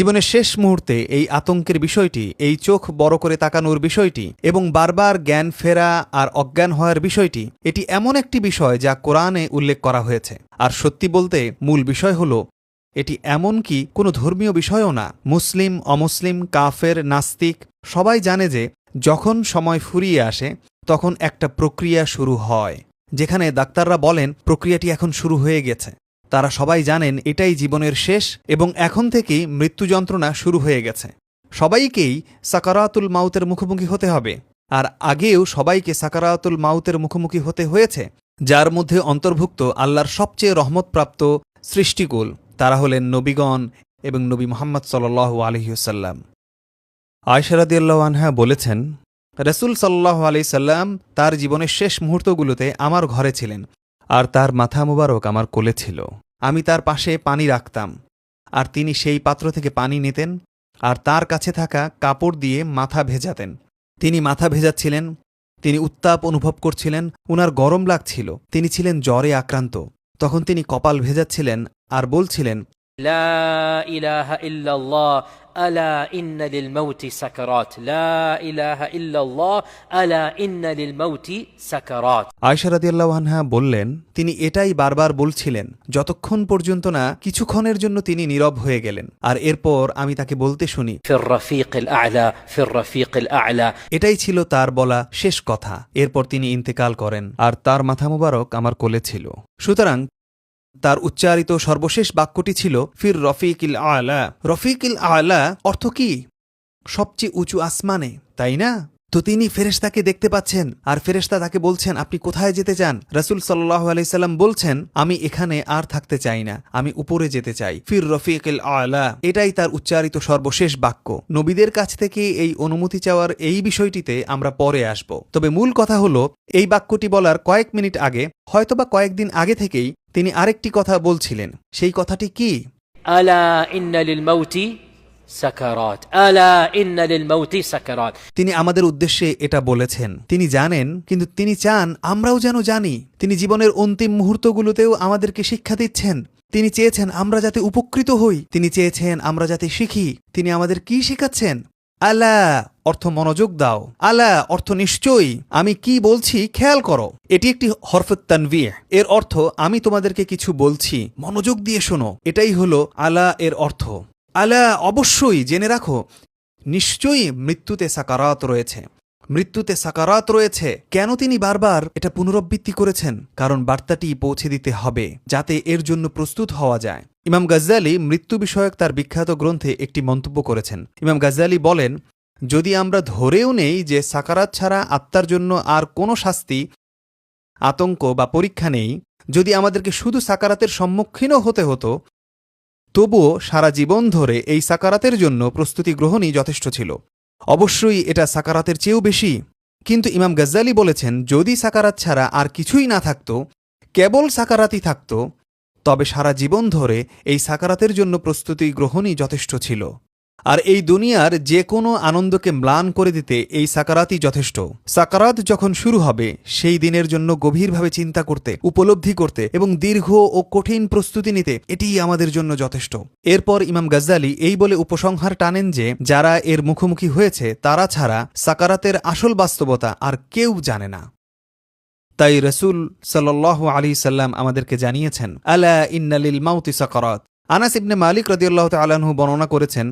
জীবনের শেষ মুহূর্তে এই আতঙ্কের বিষয়টি, এই চোখ বড় করে তাকানোর বিষয়টি এবং বারবার জ্ঞান ফেরা আর অজ্ঞান হওয়ার বিষয়টি, এটি এমন একটি বিষয় যা কোরআনে উল্লেখ করা হয়েছে। আর সত্যি বলতে মূল বিষয় হল এটি এমনকি কোনো ধর্মীয় বিষয়ও না। মুসলিম, অমুসলিম, কাফের, নাস্তিক সবাই জানে যে যখন সময় ফুরিয়ে আসে তখন একটা প্রক্রিয়া শুরু হয়, যেখানে ডাক্তাররা বলেন প্রক্রিয়াটি এখন শুরু হয়ে গেছে। তারা সবাই জানেন এটাই জীবনের শেষ এবং এখন থেকেই মৃত্যু যন্ত্রণা শুরু হয়ে গেছে। সবাইকেই সাকারাতুল মাউতের মুখোমুখি হতে হবে, আর আগেও সবাইকে সাকারাতুল মাউতের মুখোমুখি হতে হয়েছে, যার মধ্যে অন্তর্ভুক্ত আল্লাহর সবচেয়ে রহমতপ্রাপ্ত সৃষ্টিকুল, তারা হলেন নবীগণ এবং নবী মুহাম্মদ সাল্লাল্লাহু আলাইহি ওয়াসাল্লাম। আয়েশা রাদিয়াল্লাহু আনহা বলেছেন, রাসূল সাল্লাল্লাহু আলাইহি সাল্লাম তার জীবনের শেষ মুহূর্তগুলোতে আমার ঘরে ছিলেন, আর তার মাথা মুবারক আমার কোলে ছিল। আমি তার পাশে পানি রাখতাম, আর তিনি সেই পাত্র থেকে পানি নিতেন আর তার কাছে থাকা কাপড় দিয়ে মাথা ভেজাতেন। তিনি মাথা ভেজাচ্ছিলেন, তিনি উত্তাপ অনুভব করছিলেন, উনার গরম লাগছিল, তিনি ছিলেন জ্বরে আক্রান্ত। তখন তিনি কপাল ভেজাচ্ছিলেন আর বলছিলেন, লা ইলাহা ইল্লাল্লাহ আলা ইন্না লিল মাউতি সাকারাত, লা ইলাহা ইল্লাল্লাহ আলা ইন্না লিল মাউতি সাকারাত। আয়েশা রাদিয়াল্লাহু আনহা বললেন, তিনি এটাই বারবার বলছিলেন যতক্ষণ পর্যন্ত না কিছুক্ষণের জন্য তিনি নীরব হয়ে গেলেন। আর এরপর আমি তাকে বলতে শুনি, ফির রাফিকিল আ'লা, ফির রাফিকিল আ'লা। এটাই ছিল তার বলা শেষ কথা। এরপর তিনি ইন্তেকাল করেন, আর তার মাথা মুবারক আমার কোলে ছিল। সুতরাং তার উচ্চারিত সর্বশেষ বাক্যটি ছিল ফির রফিকিল আ'লা। রফিকিল আ'লা অর্থ কি? সবচেয়ে উঁচু আসমানে, তাই না? তো তিনি ফেরেশতাকে দেখতে পাচ্ছেন, আর ফেরেশতা তাকে বলছেন, আপনি কোথায় যেতে চান? রাসূল সাল্লাল্লাহু আলাইহি সাল্লাম বলছেন, আমি এখানে আর থাকতে চাই না, আমি উপরে যেতে চাই, ফির রফিকিল আ'লা। এটাই তার উচ্চারিত সর্বশেষ বাক্য। নবীদের কাছ থেকে এই অনুমতি চাওয়ার এই বিষয়টিতে আমরা পরে আসব। তবে মূল কথা হলো, এই বাক্যটি বলার কয়েক মিনিট আগে, হয়তোবা কয়েকদিন আগে থেকেই তিনি আরেকটি কথা বলছিলেন। সেই কথাটি কি? আলা ইন্না লিল মাউতি সাকারাত, আলা ইন্না লিল মাউতি সাকারাত। তিনি আমাদের উদ্দেশ্যে এটা বলেছেন। তিনি জানেন, কিন্তু তিনি চান আমরাও যেন জানি। তিনি জীবনের অন্তিম মুহূর্তগুলোতেও আমাদেরকে শিক্ষা দিচ্ছেন। তিনি চেয়েছেন আমরা যাতে উপকৃত হই, তিনি চেয়েছেন আমরা যাতে শিখি। তিনি আমাদের কি শেখাচ্ছেন? আলা অর্থ মনোযোগ দাও, আলা অর্থ নিশ্চয়ই, আমি কি বলছি খেয়াল করো। এটি একটি হরফুত তানবিহ। এর অর্থ আমি তোমাদেরকে কিছু বলছি, মনোযোগ দিয়ে শোনো। এটাই হলো আলা এর অর্থ। আলা অবশ্যই জেনে রাখো, নিশ্চয়ই মৃত্যুতে সাকারাত রয়েছে, মৃত্যুতে সাকারাত রয়েছে। কেন তিনি বারবার এটা পুনরাবৃত্তি করেছেন? কারণ বার্তাটি পৌঁছে দিতে হবে, যাতে এর জন্য প্রস্তুত হওয়া যায়। ইমাম গাজ্জালি মৃত্যু বিষয়ক তার বিখ্যাত গ্রন্থে একটি মন্তব্য করেছেন। ইমাম গাজ্জালি বলেন, যদি আমরা ধরেও নেই যে সাকারাত ছাড়া আত্মার জন্য আর কোনো শাস্তি, আতঙ্ক বা পরীক্ষা নেই, যদি আমাদেরকে শুধু সাকারাতের সম্মুখীনও হতে হতো, তবুও সারা জীবন ধরে এই সাকারাতের জন্য প্রস্তুতি গ্রহণই যথেষ্ট ছিল। অবশ্যই এটা সাকারাতের চেয়েও বেশি। কিন্তু ইমাম গাজ্জালি বলেছেন, যদি সাকারাত ছাড়া আর কিছুই না থাকত, কেবল সাকারাতই থাকত, তবে সারা জীবন ধরে এই সাকারাতের জন্য প্রস্তুতি গ্রহণই যথেষ্ট ছিল। আর এই দুনিয়ার যে কোনো আনন্দকে ম্লান করে দিতে এই সাকারাতই যথেষ্ট। সাকারাত যখন শুরু হবে, সেই দিনের জন্য গভীরভাবে চিন্তা করতে, উপলব্ধি করতে এবং দীর্ঘ ও কঠিন প্রস্তুতি নিতে এটিই আমাদের জন্য যথেষ্ট। এরপর ইমাম গাজ্জালি এই বলে উপসংহার টানেন যে যারা এর মুখোমুখি হয়েছে তারা ছাড়া সাকারাতের আসল বাস্তবতা আর কেউ জানে না। তাই রাসূল সাল্লাল্লাহু আলাইহি সাল্লাম আমাদেরকে জানিয়েছেন, আলা ইন্না লিল মাউতি সাকারাত। আনাস ইবনে মালিক রাদিয়াল্লাহু তাআলা আনহু বর্ণনা করেছেন।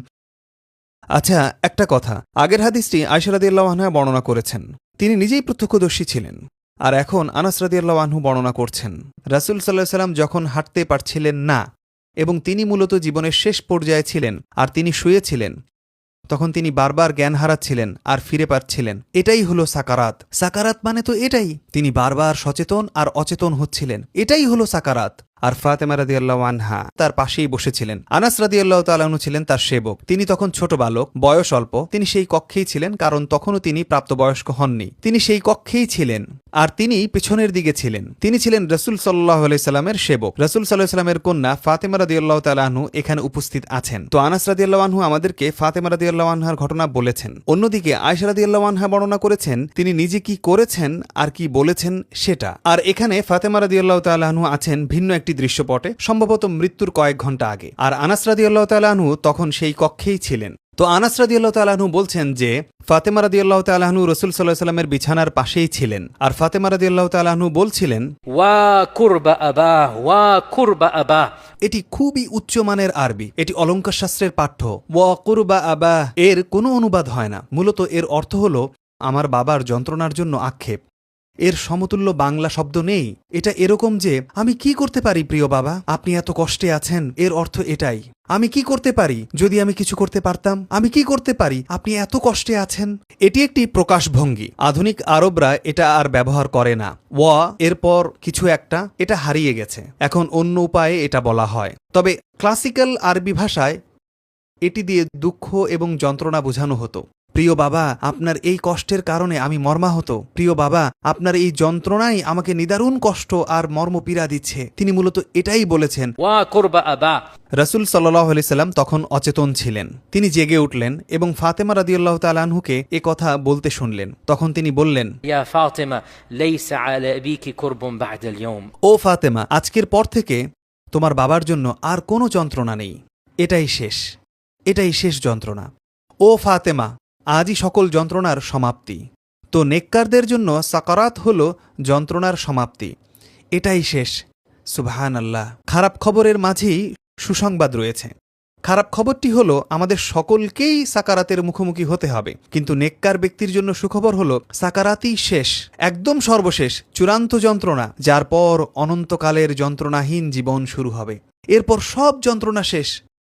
আচ্ছা, একটা কথা, আগের হাদিসটি আয়েশা রাদিয়াল্লাহু আনহা বর্ণনা করেছেন। তিনি নিজেই প্রত্যক্ষদর্শী ছিলেন। আর এখন আনাস রাদিয়াল্লাহু আনহু বর্ণনা করছেন, রাসূল সাল্লাল্লাহু আলাইহি সাল্লাম যখন হাঁটতে পারছিলেন না এবং তিনি মূলত জীবনের শেষ পর্যায়ে ছিলেন আর তিনি শুয়েছিলেন, তখন তিনি বারবার জ্ঞান হারাচ্ছিলেন আর ফিরে পাচ্ছিলেন। এটাই হলো সাকারাত। সাকারাত মানে তো এটাই, তিনি বারবার সচেতন আর অচেতন হচ্ছিলেন। এটাই হলো সাকারাত। আর ফাতেমা রাদিয়াল্লাহু আনহা তার পাশেই বসেছিলেন। আনাস রাদিয়াল্লাহু তাআলা আনহু ছিলেন তার সেবক। তিনি তখন ছোট বালক, বয়স অল্প। তিনি সেই কক্ষেই ছিলেন, কারণ তখনও তিনি প্রাপ্তবয়স্ক হননি। তিনি সেই কক্ষেই ছিলেন, আর তিনি পেছনের দিকে ছিলেন। তিনি ছিলেন রাসূল সাল্লাল্লাহু আলাইহি সাল্লামের সেবক। রাসূল সাল্লাল্লাহু আলাইহি সাল্লামের কন্যা ফাতেমা রাদিয়াল্লাহু তাআলা আনহু এখানে উপস্থিত আছেন। তো আনাস রাদিয়াল্লাহু আনহু আমাদেরকে ফাতেমা রাদিয়াল্লাহু আনহার ঘটনা বলেছেন। অন্যদিকে আয়েশা রাদিয়াল্লাহু আনহা বর্ণনা করেছেন তিনি নিজে কি করেছেন আর কি বলেছেন সেটা। আর এখানে ফাতেমা রাদিয়াল্লাহু তাআলা আনহু আছেন ভিন্ন একটি একটি দৃশ্যপটে, সম্ভবত মৃত্যুর কয়েক ঘন্টা আগে। আর আনাস রাদিয়াল্লাহু তাআলা আনহু তখন সেই কক্ষেই ছিলেন। তো আনাস রাদিয়াল্লাহু তাআলা আনহু বলছেন যে ফাতেমা রাদিয়াল্লাহু তাআলা আনহু রাসূল সাল্লাল্লাহু আলাইহি ওয়াসাল্লামের বিছানার পাশেই ছিলেন, আর ফাতেমা রাদিয়াল্লাহু তাআলা আনহু বলছিলেন, وكرب أباه وكرب أباه। এটি খুবই উচ্চমানের আরবি, এটি অলঙ্কার শাস্ত্রের পাঠ্য। ওয়া কুরবা আবা এর কোনো অনুবাদ হয় না, মূলত এর অর্থ হলো আমার বাবার যন্ত্রণার জন্য আক্ষেপ। এর সমতুল্য বাংলা শব্দ নেই। এটা এরকম যে আমি কি করতে পারি প্রিয় বাবা, আপনি এত কষ্টে আছেন, এর অর্থ এটাই। আমি কি করতে পারি যদি আমি কিছু করতে পারতাম, আমি কি করতে পারি আপনি এত কষ্টে আছেন। এটি একটি প্রকাশভঙ্গি, আধুনিক আরবরা এটা আর ব্যবহার করে না। ওয়া এরপর কিছু একটা, এটা হারিয়ে গেছে, এখন অন্য উপায়ে এটা বলা হয়। তবে ক্লাসিক্যাল আরবি ভাষায় এটি দিয়ে দুঃখ এবং যন্ত্রণা বোঝানো হতো। প্রিয় বাবা, আপনার এই কষ্টের কারণে আমি মর্মাহত। প্রিয় বাবা, আপনার এই যন্ত্রণাই আমাকে নিদারুণ কষ্ট আর মর্মপীড়া দিচ্ছে। তিনি মূলত এটাই বলেছেন। وكرب أباه। রাসূল সাল্লাল্লাহু আলাইহি সাল্লাম তখন অচেতন ছিলেন। তিনি জেগে উঠলেন এবং ফাতেমা রাদিয়াল্লাহু তাআলা আনহুকে এ কথা বলতে শুনলেন। তখন তিনি বললেন, يا فاطمة ليس على أبيك كرب بعد اليوم। ও ফাতেমা, আজকের পর থেকে তোমার বাবার জন্য আর কোনো যন্ত্রণা নেই। এটাই শেষ, এটাই শেষ যন্ত্রণা। ও ফাতেমা, আজই সকল যন্ত্রণার সমাপ্তি। তো নেককারদের জন্য সাকারাত হল যন্ত্রণার সমাপ্তি, এটাই শেষ। সুবহানাল্লাহ। খারাপ খবরের মাঝেই সুসংবাদ রয়েছে। খারাপ খবরটি হলো আমাদের সকলকেই সাকারাতের মুখোমুখি হতে হবে, কিন্তু নেককার ব্যক্তির জন্য সুখবর হলো সাকারাতই শেষ, একদম সর্বশেষ, চূড়ান্ত যন্ত্রণা, যার পর অনন্তকালের যন্ত্রণাহীন জীবন শুরু হবে। এরপর সব যন্ত্রণা শেষ।